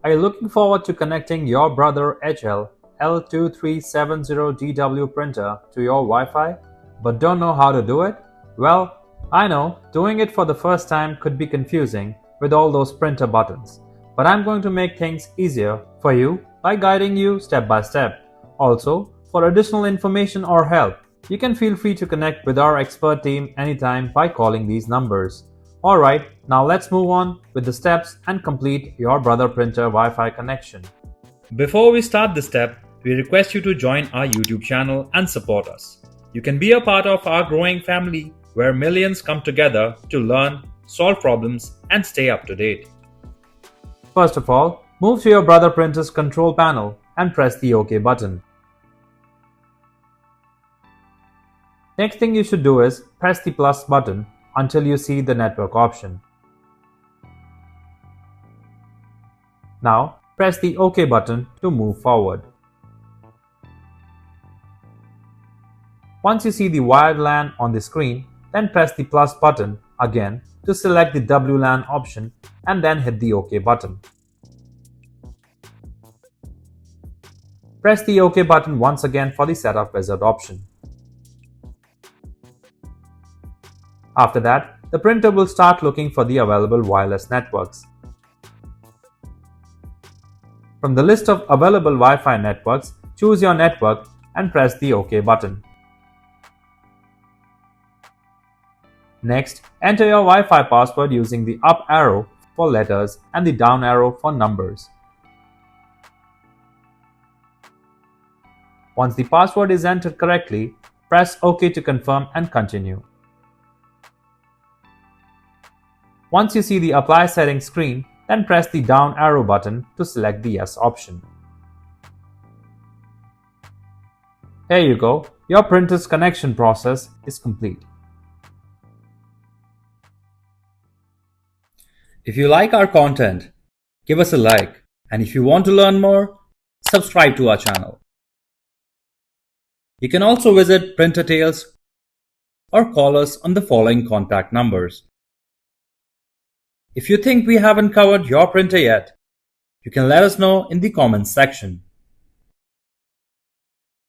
Are you looking forward to connecting your Brother HL L2370DW Printer to your Wi-Fi, but don't know how to do it? Well, I know doing it for the first time could be confusing with all those printer buttons, but I'm going to make things easier for you by guiding you step by step. Also, for additional information or help, you can feel free to connect with our expert team anytime by calling these numbers. Alright, now let's move on with the steps and complete your Brother Printer Wi-Fi connection. Before we start the step, we request you to join our YouTube channel and support us. You can be a part of our growing family where millions come together to learn, solve problems, and stay up to date. First of all, move to your Brother Printer's control panel and press the OK button. Next thing you should do is press the plus button until you see the network option. Now, press the OK button to move forward. Once you see the wired LAN on the screen, then press the plus button again to select the WLAN option and then hit the OK button. Press the OK button once again for the Setup Wizard option. After that, the printer will start looking for the available wireless networks. From the list of available Wi-Fi networks, choose your network and press the OK button. Next, enter your Wi-Fi password using the up arrow for letters and the down arrow for numbers. Once the password is entered correctly, press OK to confirm and continue. Once you see the Apply Settings screen, then press the down arrow button to select the Yes option. Here you go, your printer's connection process is complete. If you like our content, give us a like, and if you want to learn more, subscribe to our channel. You can also visit Printer Tales or call us on the following contact numbers. If you think we haven't covered your printer yet, you can let us know in the comments section.